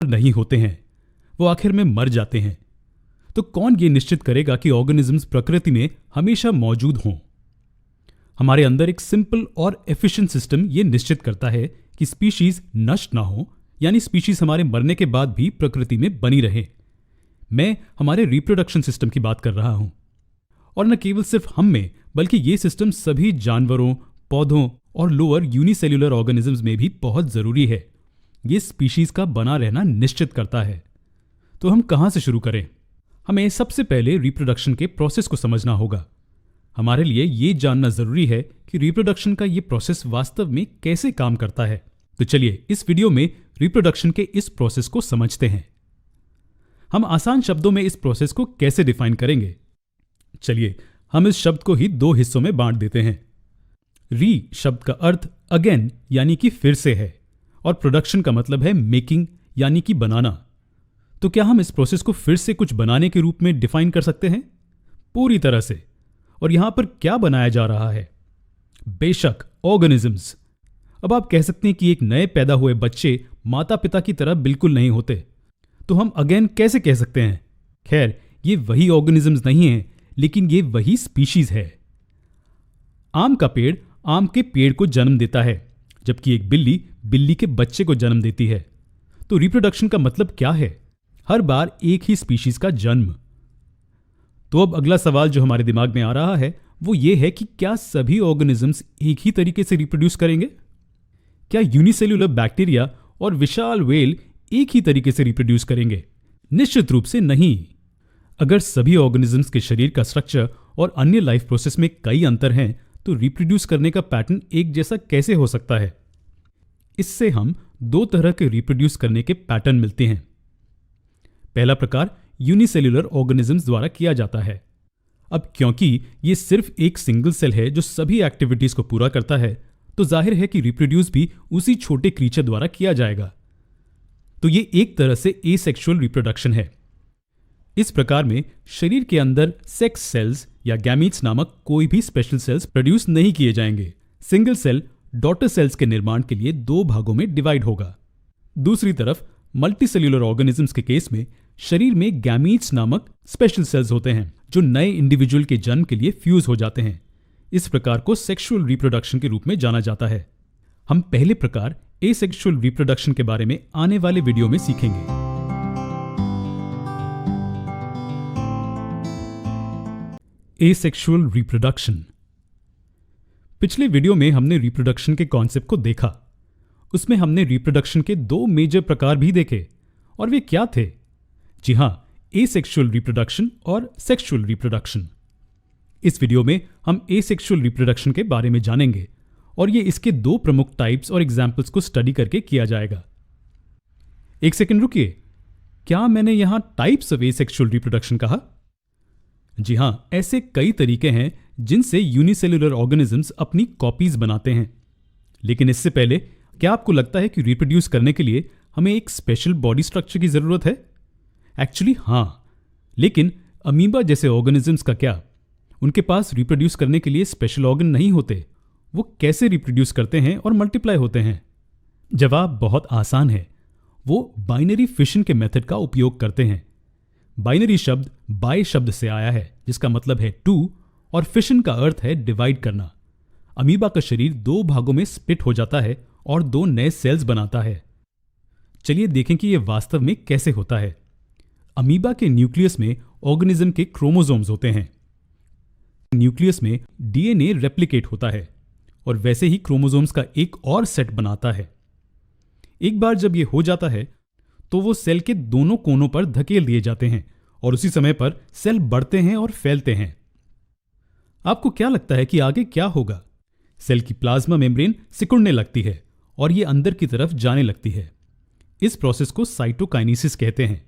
नहीं होते हैं, वो आखिर में मर जाते हैं। तो कौन ये निश्चित करेगा कि ऑर्गेनिजम्स प्रकृति में हमेशा मौजूद हों? हमारे अंदर एक सिंपल और एफिशिएंट सिस्टम ये निश्चित करता है कि स्पीशीज नष्ट ना हो, यानी स्पीशीज हमारे मरने के बाद भी प्रकृति में बनी रहे। मैं हमारे रिप्रोडक्शन सिस्टम की बात कर रहा हूं। और न केवल सिर्फ हम में, बल्कि ये सिस्टम सभी जानवरों, पौधों और लोअर यूनिसेल्युलर ऑर्गेनिजम्स में भी बहुत जरूरी है। ये स्पीशीज का बना रहना निश्चित करता है। तो हम कहां से शुरू करें? हमें सबसे पहले रिप्रोडक्शन के प्रोसेस को समझना होगा। हमारे लिए ये जानना जरूरी है कि रिप्रोडक्शन का ये प्रोसेस वास्तव में कैसे काम करता है। तो चलिए इस वीडियो में रिप्रोडक्शन के इस प्रोसेस को समझते हैं। हम आसान शब्दों में इस प्रोसेस को कैसे डिफाइन करेंगे? चलिए हम इस शब्द को ही दो हिस्सों में बांट देते हैं। री शब्द का अर्थ अगेन यानी कि फिर से है, और प्रोडक्शन का मतलब है मेकिंग यानी कि बनाना। तो क्या हम इस प्रोसेस को फिर से कुछ बनाने के रूप में डिफाइन कर सकते हैं? पूरी तरह से। और यहां पर क्या बनाया जा रहा है? बेशक ऑर्गेनिजम्स। अब आप कह सकते हैं कि एक नए पैदा हुए बच्चे माता पिता की तरह बिल्कुल नहीं होते, तो हम अगेन कैसे कह सकते हैं? खैर, ये वही ऑर्गेनिजम्स नहीं है, लेकिन ये वही स्पीशीज है। आम का पेड़ आम के पेड़ को जन्म देता है, जबकि एक बिल्ली बिल्ली के बच्चे को जन्म देती है। तो रिप्रोडक्शन का मतलब क्या है? हर बार एक ही स्पीशीज का जन्म। तो अब अगला सवाल जो हमारे दिमाग में आ रहा है वो ये है कि क्या सभी ऑर्गेनिजम्स एक ही तरीके से रिप्रोड्यूस करेंगे? क्या यूनिसेल्युलर बैक्टीरिया और विशाल व्हेल एक ही तरीके से रिप्रोड्यूस करेंगे? निश्चित रूप से नहीं। अगर सभी ऑर्गेनिजम्स के शरीर का स्ट्रक्चर और अन्य लाइफ प्रोसेस में कई अंतर हैं, तो रिप्रोड्यूस करने का पैटर्न एक जैसा कैसे हो सकता है? इससे हम दो तरह के रिप्रोड्यूस करने के पैटर्न मिलते हैं। पहला प्रकार यूनिसेल्युलर ऑर्गेनिजम्स द्वारा किया जाता है। अब क्योंकि ये सिर्फ एक सिंगल सेल है जो सभी एक्टिविटीज को पूरा करता है, तो जाहिर है कि रिप्रोड्यूस भी उसी छोटे क्रीचर द्वारा किया जाएगा। तो ये एक तरह से एसेक्सुअल रिप्रोडक्शन है। इस प्रकार में शरीर के अंदर सेक्स सेल्स या गैमीट्स नामक कोई भी स्पेशल सेल्स प्रोड्यूस नहीं किए जाएंगे। सिंगल सेल डॉटर सेल्स के निर्माण के लिए दो भागों में डिवाइड होगा। दूसरी तरफ मल्टीसेल्युलर ऑर्गेनिजम्स के केस में शरीर में गैमीट्स नामक स्पेशल सेल्स होते हैं जो नए इंडिविजुअल के जन्म के लिए फ्यूज हो जाते हैं। इस प्रकार को सेक्सुअल रिप्रोडक्शन के रूप में जाना जाता है। हम पहले प्रकार एसेक्सुअल रिप्रोडक्शन के बारे में आने वाले वीडियो में सीखेंगे। Asexual reproduction. पिछले वीडियो में हमने रिप्रोडक्शन के कॉन्सेप्ट को देखा। उसमें हमने रिप्रोडक्शन के दो मेजर प्रकार भी देखे, और वे क्या थे? जी हां, एसेक्सुअल रिप्रोडक्शन और सेक्सुअल रिप्रोडक्शन। इस वीडियो में हम एसेक्सुअल रिप्रोडक्शन के बारे में जानेंगे, और ये इसके दो प्रमुख टाइप्स और एग्जाम्पल्स को स्टडी करके किया जाएगा। एक सेकंड रुकिए, क्या मैंने यहां टाइप्स ऑफ एसेक्सुअल रिप्रोडक्शन कहा? जी हां, ऐसे कई तरीके हैं जिनसे यूनिसेल्युलर ऑर्गेनिजम्स अपनी कॉपीज बनाते हैं। लेकिन इससे पहले, क्या आपको लगता है कि रिप्रोड्यूस करने के लिए हमें एक स्पेशल बॉडी स्ट्रक्चर की जरूरत है? एक्चुअली हां, लेकिन अमीबा जैसे ऑर्गेनिजम्स का क्या? उनके पास रिप्रोड्यूस करने के लिए स्पेशल ऑर्गन नहीं होते। वो कैसे रिप्रोड्यूस करते हैं और मल्टीप्लाई होते हैं? जवाब बहुत आसान है। वो बाइनरी फिशन के मेथड का उपयोग करते हैं। बाइनरी शब्द बाय शब्द से आया है, जिसका मतलब है टू, और फिशन का अर्थ है डिवाइड करना। अमीबा का शरीर दो भागों में स्प्लिट हो जाता है और दो नए सेल्स बनाता है। चलिए देखें कि यह वास्तव में कैसे होता है। अमीबा के न्यूक्लियस में ऑर्गेनिज्म के क्रोमोसोम्स होते हैं। न्यूक्लियस में डीएनए रेप्लिकेट होता है और वैसे ही क्रोमोसोम्स का एक और सेट बनाता है। एक बार जब यह हो जाता है तो वो सेल के दोनों कोनों पर धकेल दिए जाते हैं और उसी समय पर सेल बढ़ते हैं और फैलते हैं। आपको क्या लगता है कि आगे क्या होगा? सेल की प्लाज्मा मेम्ब्रेन सिकुड़ने लगती है और ये अंदर की तरफ जाने लगती है। इस प्रोसेस को साइटोकाइनेसिस कहते हैं।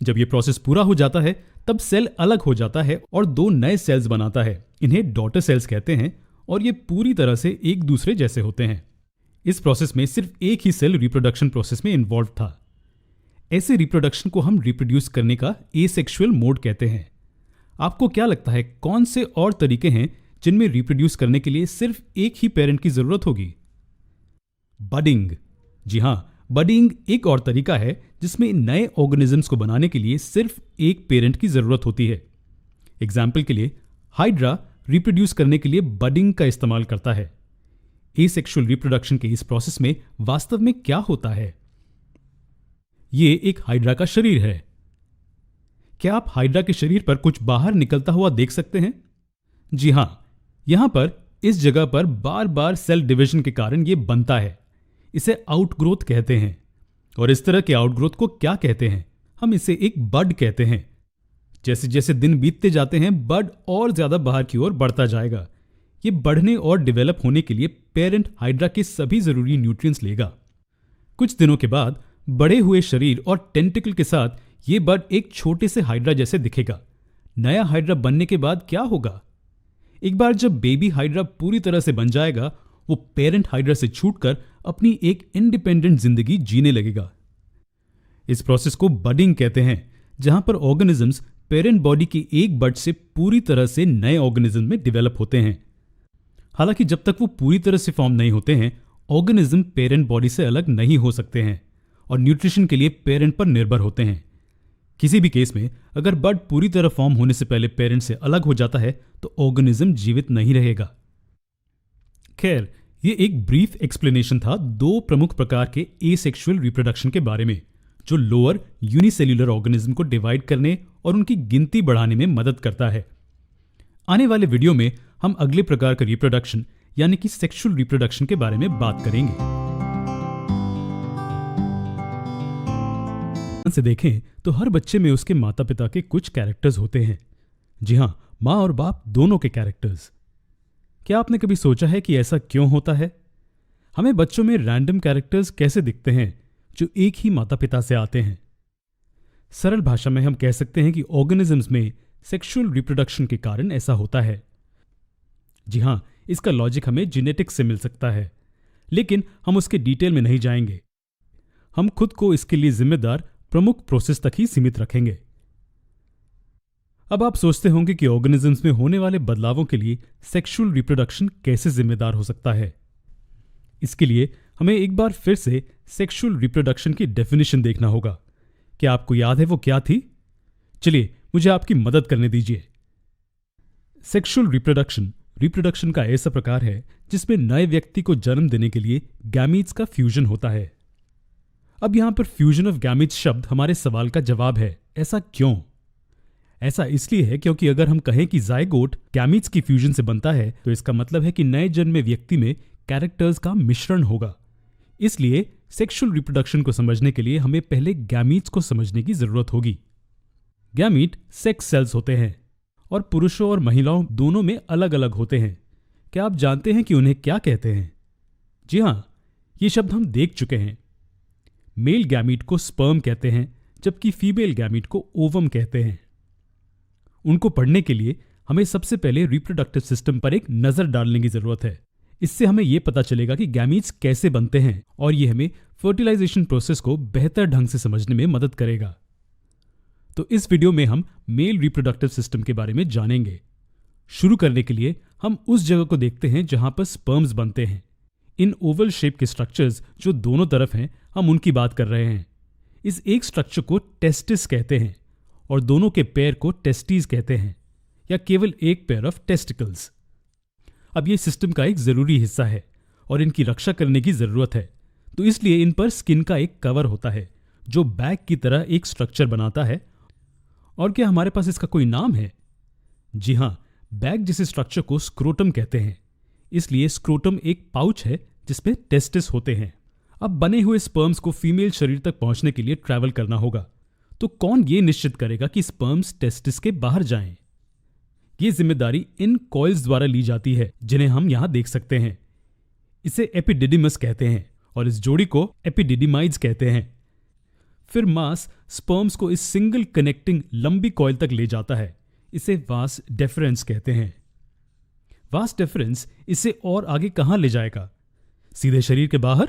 जब यह प्रोसेस पूरा हो जाता है तब सेल अलग हो जाता है और दो नए सेल्स बनाता है। इन्हें डॉटर सेल्स कहते हैं और ये पूरी तरह से एक दूसरे जैसे होते हैं। इस प्रोसेस में सिर्फ एक ही सेल रिप्रोडक्शन प्रोसेस में इन्वॉल्व था। ऐसे रिप्रोडक्शन को हम रिप्रोड्यूस करने का एसेक्सुअल मोड कहते हैं। आपको क्या लगता है कौन से और तरीके हैं जिनमें रिप्रोड्यूस करने के लिए सिर्फ एक ही पेरेंट की जरूरत होगी? बडिंग। जी हां, बडिंग एक और तरीका है जिसमें नए ऑर्गेनिजम्स को बनाने के लिए सिर्फ एक पेरेंट की जरूरत होती है। एग्जाम्पल के लिए हाइड्रा रिप्रोड्यूस करने के लिए बडिंग का इस्तेमाल करता है। एसेक्सुअल रिप्रोडक्शन के इस प्रोसेस में वास्तव में क्या होता है? ये एक हाइड्रा का शरीर है। क्या आप हाइड्रा के शरीर पर कुछ बाहर निकलता हुआ देख सकते हैं? जी हां, यहां पर इस जगह पर बार बार सेल डिवीजन के कारण यह बनता है। इसे आउटग्रोथ कहते हैं। और इस तरह के आउटग्रोथ को क्या कहते हैं? हम इसे एक बड कहते हैं। जैसे जैसे दिन बीतते जाते हैं बड और ज्यादा बाहर की ओर बढ़ता जाएगा। ये बढ़ने और डेवलप होने के लिए पेरेंट हाइड्रा के सभी जरूरी न्यूट्रिएंट्स लेगा। कुछ दिनों के बाद बड़े हुए शरीर और टेंटिकल के साथ ये बड एक छोटे से हाइड्रा जैसे दिखेगा। नया हाइड्रा बनने के बाद क्या होगा? एक बार जब बेबी हाइड्रा पूरी तरह से बन जाएगा, वो पेरेंट हाइड्रा से छूटकर अपनी एक इंडिपेंडेंट जिंदगी जीने लगेगा। इस प्रोसेस को बडिंग कहते हैं, जहां पर ऑर्गेनिजम्स पेरेंट बॉडी की एक बड से पूरी तरह से नए ऑर्गेनिज्म में डेवलप होते हैं। हालांकि जब तक वो पूरी तरह से फॉर्म नहीं होते हैं, ऑर्गेनिज्म पेरेंट बॉडी से अलग नहीं हो सकते हैं और न्यूट्रिशन के लिए पेरेंट पर निर्भर होते हैं। किसी भी केस में अगर बड पूरी तरह फॉर्म होने से पहले पेरेंट से अलग हो जाता है तो ऑर्गेनिज्म जीवित नहीं रहेगा। खैर, ये एक ब्रीफ एक्सप्लेनेशन था दो प्रमुख प्रकार के एसेक्सुअल रिप्रोडक्शन के बारे में, जो लोअर यूनिसेल्युलर ऑर्गेनिज्म को डिवाइड करने और उनकी गिनती बढ़ाने में मदद करता है। आने वाले वीडियो में हम अगले प्रकार का रिप्रोडक्शन यानी कि सेक्सुअल रिप्रोडक्शन के बारे में बात करेंगे। से देखें तो हर बच्चे में उसके माता पिता के कुछ कैरेक्टर्स होते हैं। जी हां, मां और बाप दोनों के कैरेक्टर्स। क्या आपने कभी सोचा है कि ऐसा क्यों होता है? हमें बच्चों में रैंडम कैरेक्टर्स कैसे दिखते हैं जो एक ही माता पिता से आते हैं? सरल भाषा में हम कह सकते हैं कि ऑर्गेनिजम्स में सेक्सुअल रिप्रोडक्शन के कारण ऐसा होता है। जी हां, इसका लॉजिक हमें जेनेटिक्स से मिल सकता है, लेकिन हम उसके डिटेल में नहीं जाएंगे। हम खुद को इसके लिए जिम्मेदार प्रमुख प्रोसेस तक ही सीमित रखेंगे। अब आप सोचते होंगे कि ऑर्गेनिजम्स में होने वाले बदलावों के लिए सेक्सुअल रिप्रोडक्शन कैसे जिम्मेदार हो सकता है। इसके लिए हमें एक बार फिर से सेक्सुअल रिप्रोडक्शन की डेफिनेशन देखना होगा। क्या आपको याद है वो क्या थी? चलिए मुझे आपकी मदद करने दीजिए। सेक्सुअल रिप्रोडक्शन का ऐसा प्रकार है जिसमें नए व्यक्ति को जन्म देने के लिए गैमीट्स का फ्यूजन होता है। अब यहां पर फ्यूजन ऑफ गैमीट्स शब्द हमारे सवाल का जवाब है। ऐसा क्यों? ऐसा इसलिए है क्योंकि अगर हम कहें कि जाइगोट गैमीट्स की फ्यूजन से बनता है तो इसका मतलब है कि नए जन्मे व्यक्ति में कैरेक्टर्स का मिश्रण होगा। इसलिए सेक्सुअल रिप्रोडक्शन को समझने के लिए हमें पहले गैमीट्स को समझने की जरूरत होगी। गैमीट सेक्स सेल्स होते हैं और पुरुषों और महिलाओं दोनों में अलग अलग होते हैं। क्या आप जानते हैं कि उन्हें क्या कहते हैं? जी हां, ये शब्द हम देख चुके हैं। मेल गैमीट को स्पर्म कहते हैं, जबकि फीमेल गैमीट को ओवम कहते हैं। उनको पढ़ने के लिए हमें सबसे पहले रिप्रोडक्टिव सिस्टम पर एक नजर डालने की जरूरत है। इससे हमें यह पता चलेगा कि गैमीट्स कैसे बनते हैं और यह हमें फर्टिलाइजेशन प्रोसेस को बेहतर ढंग से समझने में मदद करेगा। तो इस वीडियो में हम मेल रिप्रोडक्टिव सिस्टम के बारे में जानेंगे। शुरू करने के लिए हम उस जगह को देखते हैं जहां पर स्पर्म्स बनते हैं। इन ओवल शेप के स्ट्रक्चर्स जो दोनों तरफ हैं, हम उनकी बात कर रहे हैं। इस एक स्ट्रक्चर को टेस्टिस कहते हैं और दोनों के पैर को टेस्टीज कहते हैं, या केवल एक पेयर ऑफ टेस्टिकल्स। अब ये सिस्टम का एक जरूरी हिस्सा है और इनकी रक्षा करने की जरूरत है, तो इसलिए इन पर स्किन का एक कवर होता है जो बैग की तरह एक स्ट्रक्चर बनाता है। और क्या हमारे पास इसका कोई नाम है? जी हां, बैग जैसे स्ट्रक्चर को स्क्रोटम कहते हैं। इसलिए स्क्रोटम एक पाउच है जिसमें टेस्टिस होते हैं। अब बने हुए स्पर्म्स को फीमेल शरीर तक पहुंचने के लिए ट्रैवल करना होगा, तो कौन ये निश्चित करेगा कि स्पर्म्स टेस्टिस के बाहर जाएं? ये जिम्मेदारी इन कॉइल्स द्वारा ली जाती है जिन्हें हम यहां देख सकते हैं। इसे एपिडिडिमस कहते हैं और इस जोड़ी को एपिडिडिमाइड्स कहते हैं। फिर मास स्पर्म्स को इस सिंगल कनेक्टिंग लंबी कॉइल तक ले जाता है। इसे वास डेफरेंस कहते हैं। वास डेफरेंस इसे और आगे कहां ले जाएगा? सीधे शरीर के बाहर?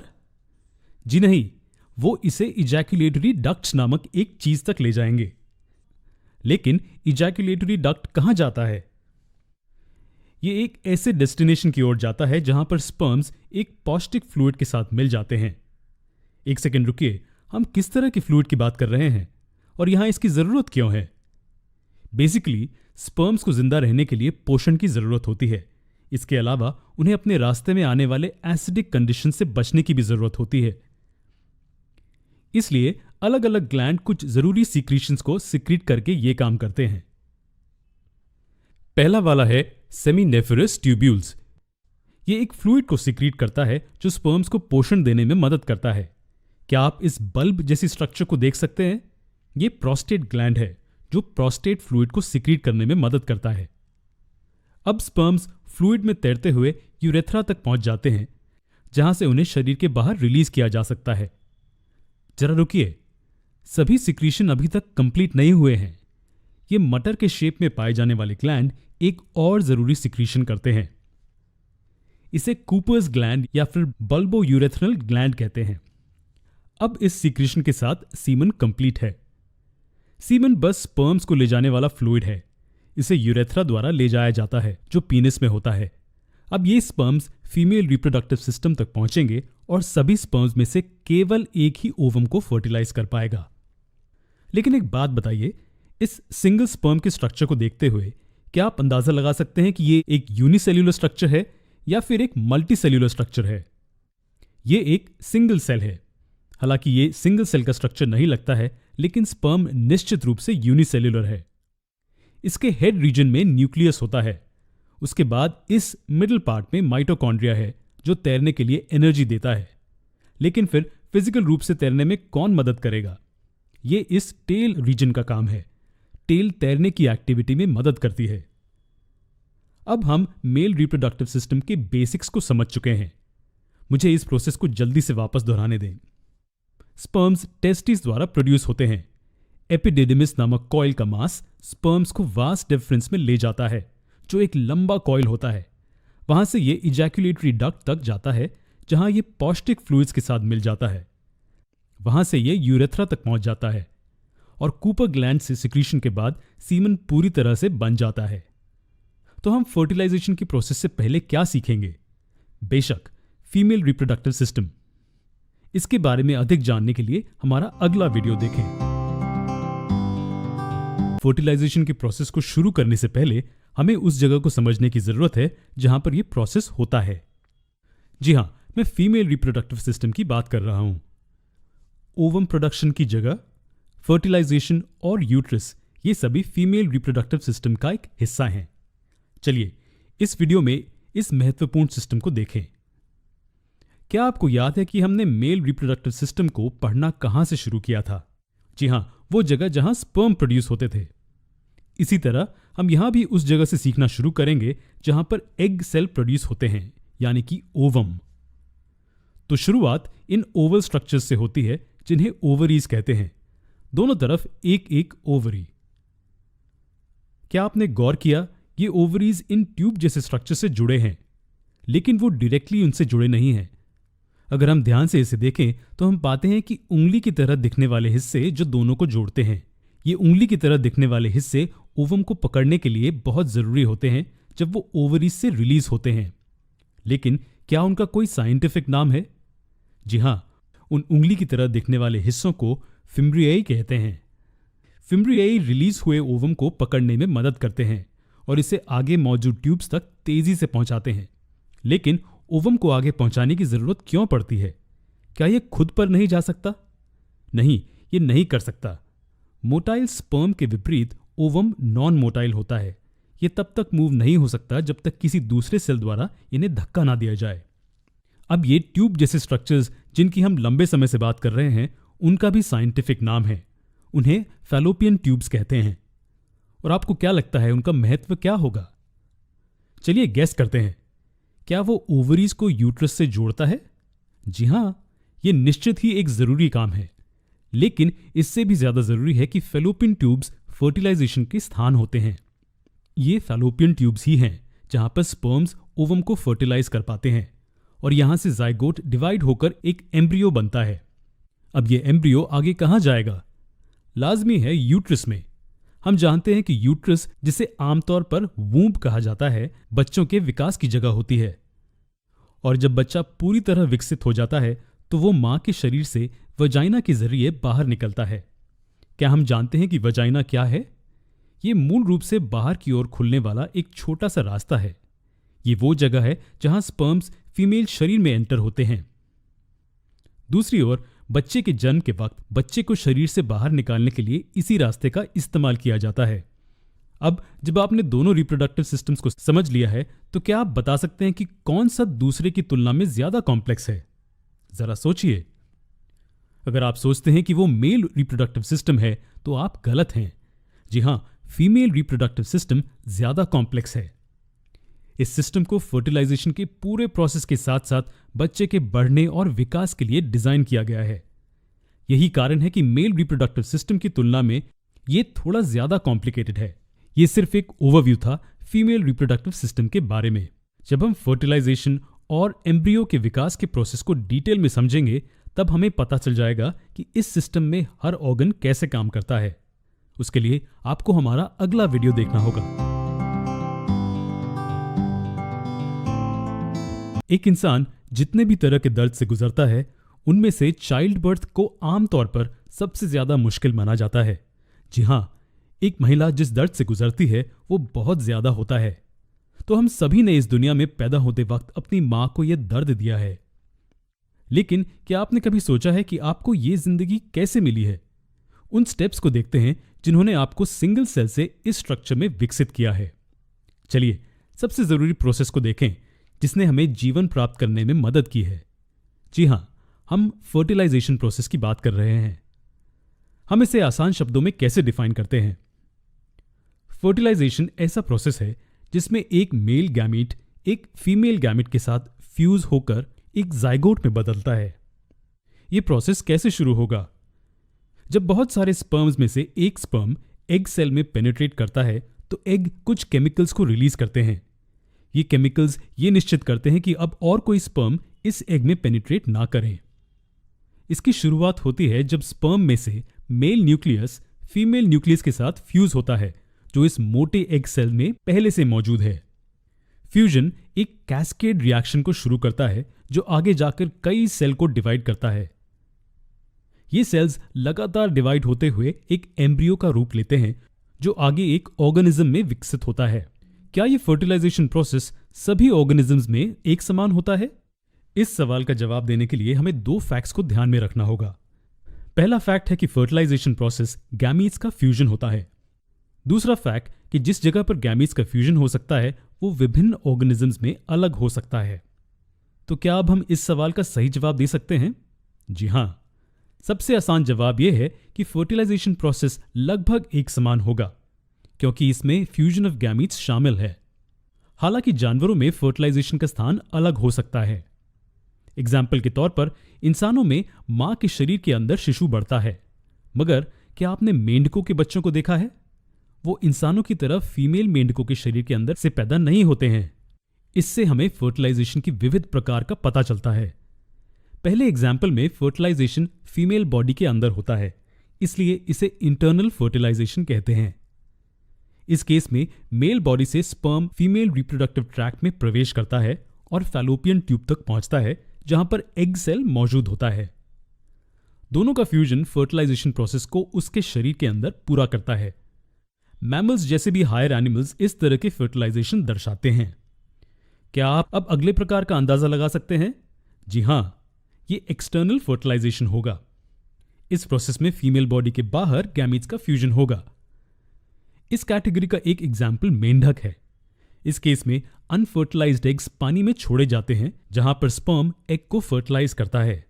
जी नहीं, वो इसे इजैकुलेटरी डक्ट्स नामक एक चीज तक ले जाएंगे। लेकिन इजैकुलेटरी डक्ट कहां जाता है? ये एक ऐसे डेस्टिनेशन की ओर जाता है जहां पर स्पर्म्स एक पौष्टिक फ्लूइड के साथ मिल जाते हैं। एक सेकेंड रुकिए, हम किस तरह के फ्लूइड की बात कर रहे हैं और यहां इसकी जरूरत क्यों है? बेसिकली स्पर्म्स को जिंदा रहने के लिए पोषण की जरूरत होती है। इसके अलावा उन्हें अपने रास्ते में आने वाले एसिडिक कंडीशन से बचने की भी जरूरत होती है। इसलिए अलग अलग ग्लैंड कुछ जरूरी सीक्रीशंस को सिक्रीट करके ये काम करते हैं। पहला वाला है सेमिनेफरस ट्यूब्यूल्स। ये एक फ्लूइड को सिक्रीट करता है जो स्पर्म्स को पोषण देने में मदद करता है। क्या आप इस बल्ब जैसी स्ट्रक्चर को देख सकते हैं? ये प्रोस्टेट ग्लैंड है जो प्रोस्टेट फ्लूइड को सिक्रीट करने में मदद करता है। अब स्पर्म्स फ्लूइड में तैरते हुए यूरेथ्रा तक पहुंच जाते हैं, जहां से उन्हें शरीर के बाहर रिलीज किया जा सकता है। जरा रुकिए, सभी सिक्रीशन अभी तक कंप्लीट नहीं हुए हैं। ये मटर के शेप में पाए जाने वाले ग्लैंड एक और जरूरी सिक्रीशन करते हैं। इसे कूपर्स ग्लैंड या फिर बल्बो यूरेथ्रल ग्लैंड कहते हैं। अब इस सिक्रीशन के साथ सीमन कंप्लीट है। सीमन बस स्पर्म्स को ले जाने वाला फ्लूइड है। इसे यूरेथ्रा द्वारा ले जाया जाता है जो पीनिस में होता है। अब ये स्पर्म्स फीमेल रिप्रोडक्टिव सिस्टम तक पहुंचेंगे और सभी स्पर्म्स में से केवल एक ही ओवम को फर्टिलाइज कर पाएगा। लेकिन एक बात बताइए, इस सिंगल स्पर्म के स्ट्रक्चर को देखते हुए क्या आप अंदाजा लगा सकते हैं कि ये एक यूनिसेल्यूलर स्ट्रक्चर है या फिर एक मल्टीसेल्यूलर स्ट्रक्चर है? ये एक सिंगल सेल है। हालांकि ये सिंगल सेल का स्ट्रक्चर नहीं लगता है, लेकिन स्पर्म निश्चित रूप से यूनिसेल्यूलर है। इसके हेड रीजन में न्यूक्लियस होता है। उसके बाद इस मिडिल पार्ट में माइटोकॉन्ड्रिया है जो तैरने के लिए एनर्जी देता है। लेकिन फिर फिजिकल रूप से तैरने में कौन मदद करेगा? ये इस टेल रीजन का काम है। टेल तैरने की एक्टिविटी में मदद करती है। अब हम मेल रिप्रोडक्टिव सिस्टम के बेसिक्स को समझ चुके हैं। मुझे इस प्रोसेस को जल्दी से वापस दोहराने दें। स्पर्म्स टेस्टिस द्वारा प्रोड्यूस होते हैं। एपिडिडिमिस नामक कॉइल का मास स्पर्म्स को वास्ट डिफरेंस में ले जाता है, जो एक लंबा कॉइल होता है। वहां से ये इजैक्युलेटरी डक्ट तक जाता है, जहां ये पौष्टिक फ्लूइड्स के साथ मिल जाता है। वहां से ये यूरेथ्रा तक पहुंच जाता है और कूपर ग्लैंड से सिक्रीशन के बाद सीमन पूरी तरह से बन जाता है। तो हम फर्टिलाइजेशन की प्रोसेस से पहले क्या सीखेंगे? बेशक फीमेल रिप्रोडक्टिव सिस्टम। इसके बारे में अधिक जानने के लिए हमारा अगला वीडियो देखें। फर्टिलाइजेशन की प्रोसेस को शुरू करने से पहले हमें उस जगह को समझने की जरूरत है जहां पर यह प्रोसेस होता है। जी हां, मैं फीमेल रिप्रोडक्टिव सिस्टम की बात कर रहा हूं। ओवम प्रोडक्शन की जगह, फर्टिलाइजेशन और यूट्रस, ये सभी फीमेल रिप्रोडक्टिव सिस्टम का एक हिस्सा हैं। चलिए इस वीडियो में इस महत्वपूर्ण सिस्टम को देखें। क्या आपको याद है कि हमने मेल रिप्रोडक्टिव सिस्टम को पढ़ना कहां से शुरू किया था? जी हां, वो जगह जहां स्पर्म प्रोड्यूस होते थे। इसी तरह हम यहां भी उस जगह से सीखना शुरू करेंगे जहां पर एग सेल प्रोड्यूस होते हैं, यानी कि ओवम। तो शुरुआत इन ओवल स्ट्रक्चर्स से होती है जिन्हें ओवरीज कहते हैं। दोनों तरफ एक एक ओवरी। क्या आपने गौर किया, ये ओवरीज इन ट्यूब जैसे स्ट्रक्चर से जुड़े हैं, लेकिन वो डायरेक्टली उनसे जुड़े नहीं हैं। अगर हम ध्यान से इसे देखें तो हम पाते हैं कि उंगली की तरह दिखने वाले हिस्से जो दोनों को जोड़ते हैं, ये उंगली की तरह दिखने वाले हिस्से ओवम को पकड़ने के लिए बहुत जरूरी होते हैं जब वो ओवरीज से रिलीज होते हैं। लेकिन क्या उनका कोई साइंटिफिक नाम है? जी हां, उन उंगली की तरह दिखने वाले हिस्सों को फिम्ब्रियाई कहते हैं। फिम्ब्रियाई रिलीज हुए ओवम को पकड़ने में मदद करते हैं और इसे आगे मौजूद ट्यूब्स तक तेजी से पहुंचाते हैं। लेकिन ओवम को आगे पहुंचाने की जरूरत क्यों पड़ती है? क्या यह खुद पर नहीं जा सकता? नहीं, यह नहीं कर सकता। मोटाइल स्पर्म के विपरीत ओवम नॉन मोटाइल होता है। यह तब तक मूव नहीं हो सकता जब तक किसी दूसरे सेल द्वारा इन्हें धक्का ना दिया जाए। अब ये ट्यूब जैसे स्ट्रक्चर्स जिनकी हम लंबे समय से बात कर रहे हैं, उनका भी साइंटिफिक नाम है। उन्हें फैलोपियन ट्यूब्स कहते हैं। और आपको क्या लगता है उनका महत्व क्या होगा? चलिए गैस करते हैं। क्या वो ओवरीज को यूट्रस से जोड़ता है? जी हां, यह निश्चित ही एक जरूरी काम है। लेकिन इससे भी ज्यादा जरूरी है कि फैलोपियन ट्यूब्स फर्टिलाइजेशन के स्थान होते हैं। ये फैलोपियन ट्यूब्स ही हैं जहां पर स्पर्म्स ओवम को फर्टिलाइज कर पाते हैं और यहां से जाइगोट डिवाइड होकर एक एम्ब्रियो बनता है। अब यह एम्ब्रियो आगे कहां जाएगा? लाजमी है यूट्रस में। हम जानते हैं कि यूट्रस, जिसे आमतौर पर वूम्ब कहा जाता है, बच्चों के विकास की जगह होती है। और जब बच्चा पूरी तरह विकसित हो जाता है तो वो मां के शरीर से वजाइना के जरिए बाहर निकलता है। क्या हम जानते हैं कि वजाइना क्या है? ये मूल रूप से बाहर की ओर खुलने वाला एक छोटा सा रास्ता है। ये वो जगह है जहां स्पर्म्स फीमेल शरीर में एंटर होते हैं। दूसरी ओर बच्चे के जन्म के वक्त बच्चे को शरीर से बाहर निकालने के लिए इसी रास्ते का इस्तेमाल किया जाता है। अब जब आपने दोनों रिप्रोडक्टिव सिस्टम्स को समझ लिया है, तो क्या आप बता सकते हैं कि कौन सा दूसरे की तुलना में ज्यादा कॉम्प्लेक्स है? जरा सोचिए। अगर आप सोचते हैं कि वो मेल रिप्रोडक्टिव सिस्टम है, तो आप गलत हैं। जी हां, फीमेल रिप्रोडक्टिव सिस्टम ज्यादा कॉम्प्लेक्स है। इस सिस्टम को फर्टिलाइजेशन के पूरे प्रोसेस के साथ साथ बच्चे के बढ़ने और विकास के लिए डिजाइन किया गया है। यही कारण है कि मेल रिप्रोडक्टिव सिस्टम की तुलना में ये थोड़ा ज्यादा कॉम्प्लिकेटेड है। ये सिर्फ एक ओवरव्यू था फीमेल रिप्रोडक्टिव सिस्टम के बारे में। जब हम फर्टिलाइजेशन और एम्ब्रियो के विकास के प्रोसेस को डिटेल में समझेंगे, तब हमें पता चल जाएगा कि इस सिस्टम में हर ऑर्गन कैसे काम करता है। उसके लिए आपको हमारा अगला वीडियो देखना होगा। एक इंसान जितने भी तरह के दर्द से गुजरता है, उनमें से चाइल्ड बर्थ को आमतौर पर सबसे ज्यादा मुश्किल माना जाता है। जी हां, एक महिला जिस दर्द से गुजरती है वो बहुत ज्यादा होता है। तो हम सभी ने इस दुनिया में पैदा होते वक्त अपनी मां को यह दर्द दिया है। लेकिन क्या आपने कभी सोचा है कि आपको ये जिंदगी कैसे मिली है? उन स्टेप्स को देखते हैं जिन्होंने आपको सिंगल सेल से इस स्ट्रक्चर में विकसित किया है। चलिए सबसे जरूरी प्रोसेस को देखें जिसने हमें जीवन प्राप्त करने में मदद की है। जी हां, हम फर्टिलाइजेशन प्रोसेस की बात कर रहे हैं। हम इसे आसान शब्दों में कैसे डिफाइन करते हैं? फर्टिलाइजेशन ऐसा प्रोसेस है जिसमें एक मेल गैमीट एक फीमेल गैमीट के साथ फ्यूज होकर एक जाइगोट में बदलता है। यह प्रोसेस कैसे शुरू होगा? जब बहुत सारे स्पर्म्स में से एक स्पर्म एग सेल में पेनिट्रेट करता है, तो एग कुछ केमिकल्स को रिलीज करते हैं। ये केमिकल्स ये निश्चित करते हैं कि अब और कोई स्पर्म इस एग में पेनिट्रेट ना करें। इसकी शुरुआत होती है जब स्पर्म में से मेल न्यूक्लियस फीमेल न्यूक्लियस के साथ फ्यूज होता है, जो इस मोटे एग सेल में पहले से मौजूद है। फ्यूजन एक कैस्केड रिएक्शन को शुरू करता है जो आगे जाकर कई सेल को डिवाइड करता है। ये सेल्स लगातार डिवाइड होते हुए एक एम्ब्रियो का रूप लेते हैं, जो आगे एक ऑर्गेनिज्म में विकसित होता है। क्या ये फर्टिलाइजेशन प्रोसेस सभी ऑर्गेनिजम्स में एक समान होता है? इस सवाल का जवाब देने के लिए हमें दो फैक्ट्स को ध्यान में रखना होगा। पहला फैक्ट है कि फर्टिलाइजेशन प्रोसेस गैमीट्स का फ्यूजन होता है। दूसरा फैक्ट कि जिस जगह पर गैमीट्स का फ्यूजन हो सकता है वो विभिन्न ऑर्गेनिजम्स में अलग हो सकता है। तो क्या अब हम इस सवाल का सही जवाब दे सकते हैं? जी हां, सबसे आसान जवाब यह है कि फर्टिलाइजेशन प्रोसेस लगभग एक समान होगा, क्योंकि इसमें फ्यूजन ऑफ गैमीट्स शामिल है। हालांकि जानवरों में फर्टिलाइजेशन का स्थान अलग हो सकता है। एग्जाम्पल के तौर पर इंसानों में मां के शरीर के अंदर शिशु बढ़ता है, मगर क्या आपने मेंढकों के बच्चों को देखा है? वो इंसानों की तरह फीमेल मेंढकों के शरीर के अंदर से पैदा नहीं होते हैं। इससे हमें फर्टिलाइजेशन की विविध प्रकार का पता चलता है। पहले एग्जाम्पल में फर्टिलाइजेशन फीमेल बॉडी के अंदर होता है, इसलिए इसे इंटरनल फर्टिलाइजेशन कहते हैं। इस केस में मेल बॉडी से स्पर्म फीमेल रिप्रोडक्टिव ट्रैक्ट में प्रवेश करता है और फैलोपियन ट्यूब तक पहुंचता है, जहां पर एग सेल मौजूद होता है। दोनों का फ्यूजन फर्टिलाइजेशन प्रोसेस को उसके शरीर के अंदर पूरा करता है। मैमल्स जैसे भी हायर एनिमल्स इस तरह के फर्टिलाइजेशन दर्शाते हैं। क्या आप अब अगले प्रकार का अंदाजा लगा सकते हैं? जी हां, ये एक्सटर्नल फर्टिलाइजेशन होगा। इस प्रोसेस में फीमेल बॉडी के बाहर गैमीट्स का फ्यूजन होगा। इस कैटेगरी का एक एग्जाम्पल मेंढक है। इस केस में अनफर्टिलाइज्ड एग्स पानी में छोड़े जाते हैं, जहां पर स्पर्म एग को फर्टिलाइज करता है।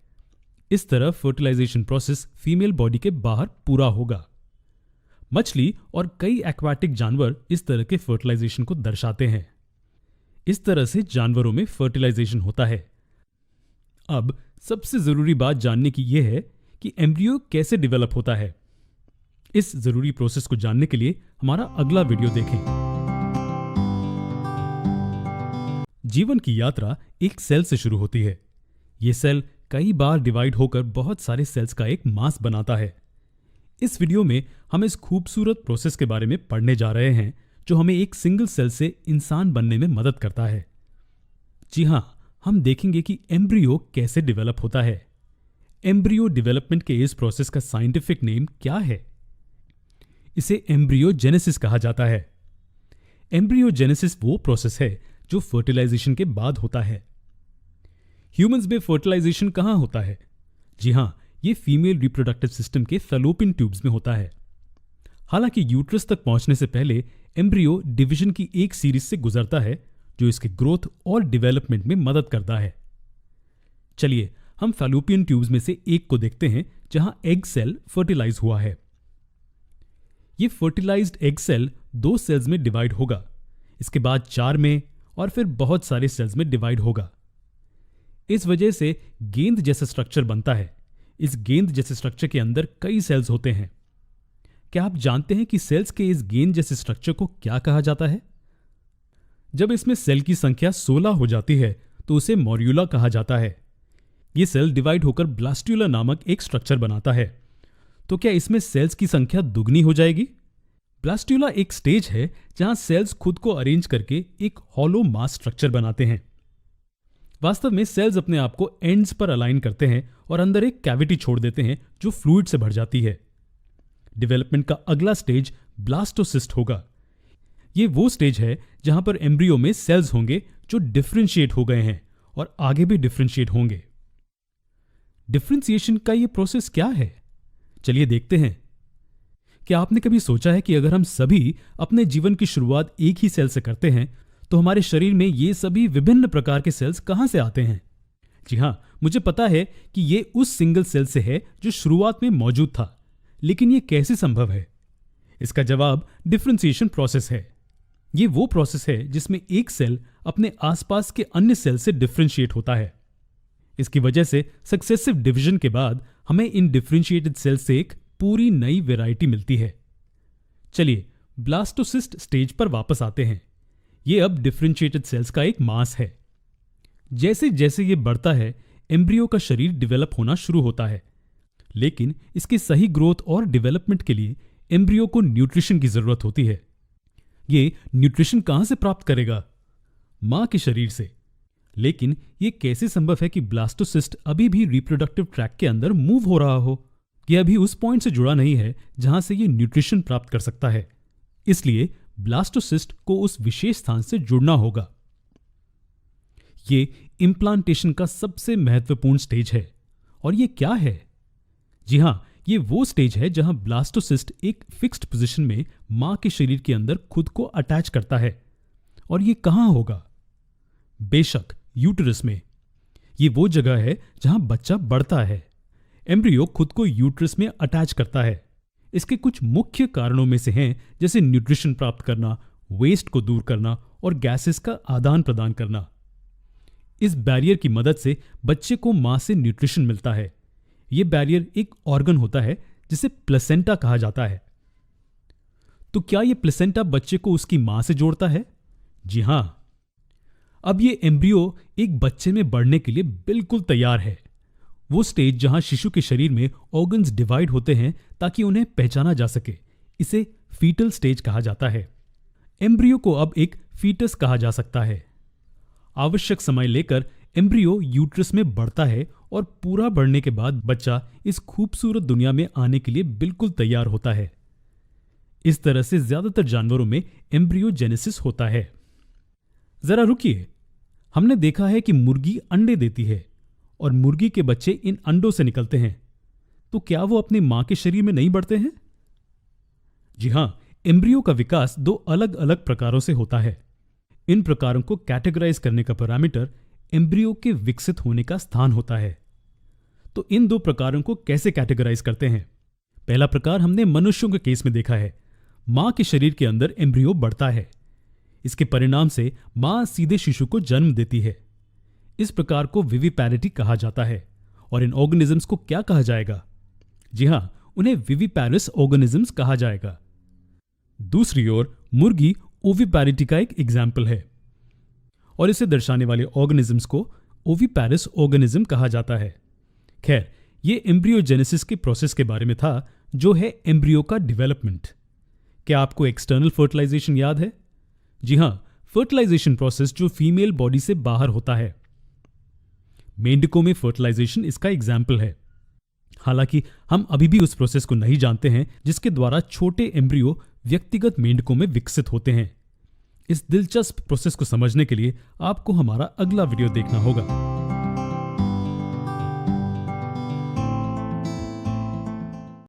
इस तरह फर्टिलाइजेशन प्रोसेस फीमेल बॉडी के बाहर पूरा होगा। मछली और कई एक्वाटिक जानवर इस तरह के फर्टिलाइजेशन को दर्शाते हैं। इस तरह से जानवरों में फर्टिलाइजेशन होता है। अब सबसे जरूरी बात जानने की यह है कि एम्ब्रियो कैसे डेवलप होता है। इस जरूरी प्रोसेस को जानने के लिए हमारा अगला वीडियो देखें। जीवन की यात्रा एक सेल से शुरू होती है। यह सेल कई बार डिवाइड होकर बहुत सारे सेल्स का एक मास बनाता है। इस वीडियो में हम इस खूबसूरत प्रोसेस के बारे में पढ़ने जा रहे हैं, जो हमें एक सिंगल सेल से इंसान बनने में मदद करता है। जी हां, हम देखेंगे कि एम्ब्रियो कैसे डेवलप होता है। एम्ब्रियो डेवलपमेंट के इस प्रोसेस का साइंटिफिक नेम क्या है? इसे एम्ब्रियोजेनेसिस कहा जाता है। एम्ब्रियोजेनेसिस वो प्रोसेस है जो फर्टिलाइजेशन के बाद होता है। ह्यूमंस में फर्टिलाइजेशन कहाँ होता है? जी हां, ये फीमेल रिप्रोडक्टिव सिस्टम के फैलोपियन ट्यूब्स में होता है। हालांकि यूट्रस तक पहुंचने से पहले एम्ब्रियो डिवीजन की एक सीरीज से गुजरता है जो इसके ग्रोथ और डेवलपमेंट में मदद करता है। चलिए हम फैलोपियन ट्यूब्स में से एक को देखते हैं जहां एग सेल फर्टिलाइज हुआ है। ये फर्टिलाइज्ड एग सेल 2 सेल्स में डिवाइड होगा, इसके बाद 4 में और फिर बहुत सारे सेल्स में डिवाइड होगा। इस वजह से गेंद जैसा स्ट्रक्चर बनता है। इस गेंद जैसे स्ट्रक्चर के अंदर कई सेल्स होते हैं। क्या आप जानते हैं कि सेल्स के इस गेंद जैसे स्ट्रक्चर को क्या कहा जाता है? जब इसमें सेल की संख्या 16 हो जाती है तो उसे मॉर्यूला कहा जाता है। यह सेल डिवाइड होकर ब्लास्ट्यूला नामक एक स्ट्रक्चर बनाता है। तो क्या इसमें सेल्स की संख्या दुगनी हो जाएगी? ब्लास्ट्यूला एक स्टेज है जहां सेल्स खुद को अरेंज करके एक हॉलो मास स्ट्रक्चर बनाते हैं। वास्तव में सेल्स अपने आप को एंड्स पर अलाइन करते हैं और अंदर एक कैविटी छोड़ देते हैं जो फ्लूइड से भर जाती है। डेवलपमेंट का अगला स्टेज ब्लास्टोसिस्ट होगा। यह वो स्टेज है जहां पर एम्ब्रियो में सेल्स होंगे जो डिफरेंशिएट हो गए हैं और आगे भी डिफरेंशिएट होंगे। डिफरेंशिएशन का यह प्रोसेस क्या है? चलिए देखते हैं। क्या आपने कभी सोचा है कि अगर हम सभी अपने जीवन की शुरुआत एक ही सेल से करते हैं तो हमारे शरीर में ये सभी विभिन्न प्रकार के सेल्स कहां से आते हैं? जी हां, मुझे पता है कि ये उस सिंगल सेल से है जो शुरुआत में मौजूद था, लेकिन ये कैसे संभव है? इसका जवाब डिफरेंशिएशन प्रोसेस है। ये वो प्रोसेस है जिसमें एक सेल अपने आसपास के अन्य सेल से डिफरेंशिएट होता है। इसकी वजह से सक्सेसिव डिवीजन के बाद हमें इन डिफरेंशिएटेड सेल से एक पूरी नई वैरायटी मिलती है। चलिए ब्लास्टोसिस्ट स्टेज पर वापस आते हैं। यह अब डिफरेंशिएटेड सेल्स का एक मास है। जैसे जैसे यह बढ़ता है एम्ब्रियो का शरीर डेवलप होना शुरू होता है, लेकिन इसके सही ग्रोथ और डेवलपमेंट के लिए एम्ब्रियो को न्यूट्रिशन की जरूरत होती है। ये न्यूट्रिशन कहां से प्राप्त करेगा? मां के शरीर से। लेकिन यह कैसे संभव है कि ब्लास्टोसिस्ट अभी भी रिप्रोडक्टिव ट्रैक के अंदर मूव हो रहा हो? यह अभी उस पॉइंट से जुड़ा नहीं है जहां से यह न्यूट्रिशन प्राप्त कर सकता है। इसलिए ब्लास्टोसिस्ट को उस विशेष स्थान से जुड़ना होगा। यह इंप्लांटेशन का सबसे महत्वपूर्ण स्टेज है। और यह क्या है? जी हां, यह वो स्टेज है जहां ब्लास्टोसिस्ट एक फिक्स्ड पोजीशन में मां के शरीर के अंदर खुद को अटैच करता है। और यह कहां होगा? बेशक यूटरस में। यह वो जगह है जहां बच्चा बढ़ता है। एम्ब्रियो खुद को यूटरस में अटैच करता है। इसके कुछ मुख्य कारणों में से हैं जैसे न्यूट्रिशन प्राप्त करना, वेस्ट को दूर करना और गैसेस का आदान प्रदान करना। इस बैरियर की मदद से बच्चे को मां से न्यूट्रिशन मिलता है। यह बैरियर एक ऑर्गन होता है जिसे प्लेसेंटा कहा जाता है। तो क्या यह प्लेसेंटा बच्चे को उसकी मां से जोड़ता है? जी हां। अब यह एम्ब्रियो एक बच्चे में बढ़ने के लिए बिल्कुल तैयार है। वो स्टेज जहां शिशु के शरीर में ऑर्गन्स डिवाइड होते हैं ताकि उन्हें पहचाना जा सके, इसे फीटल स्टेज कहा जाता है। एम्ब्रियो को अब एक फीटस कहा जा सकता है। आवश्यक समय लेकर एम्ब्रियो यूट्रस में बढ़ता है और पूरा बढ़ने के बाद बच्चा इस खूबसूरत दुनिया में आने के लिए बिल्कुल तैयार होता है। इस तरह से ज्यादातर जानवरों में एम्ब्रियोजेनेसिस होता है। जरा रुकिए, हमने देखा है कि मुर्गी अंडे देती है और मुर्गी के बच्चे इन अंडों से निकलते हैं। तो क्या वो अपनी मां के शरीर में नहीं बढ़ते हैं? जी हां, एम्ब्रियो का विकास 2 अलग अलग प्रकारों से होता है। इन प्रकारों को कैटेगराइज करने का पैरामीटर एम्ब्रियो के विकसित होने का स्थान होता है। तो इन 2 प्रकारों को कैसे कैटेगराइज करते हैं? पहला प्रकार हमने मनुष्यों के केस में देखा है। मां के शरीर के अंदर एम्ब्रियो बढ़ता है। इसके परिणाम से मां सीधे शिशु को जन्म देती है। इस प्रकार को विविपैरिटी कहा जाता है। और इन ऑर्गेनिजम्स को क्या कहा जाएगा? जी हां, उन्हें विविपैरिस ऑर्गेनिजम्स कहा जाएगा। दूसरी ओर मुर्गी ओविपैरिटी का एक एग्जाम्पल है और इसे दर्शाने वाले ऑर्गेनिजम्स को ओविपैरिस ऑर्गेनिज्म कहा जाता है। खैर, ये एम्ब्रियोजेनेसिस के प्रोसेस के बारे में था, जो है एम्ब्रियो का डेवलपमेंट। क्या आपको एक्सटर्नल फर्टिलाइजेशन याद है? जी हां, फर्टिलाइजेशन प्रोसेस जो फीमेल बॉडी से बाहर होता है। मेंढकों में फर्टिलाइजेशन इसका एग्जाम्पल है। हालांकि हम अभी भी उस प्रोसेस को नहीं जानते हैं जिसके द्वारा छोटे एम्ब्रियो व्यक्तिगत मेंढकों में विकसित होते हैं। इस दिलचस्प प्रोसेस को समझने के लिए आपको हमारा अगला वीडियो देखना होगा।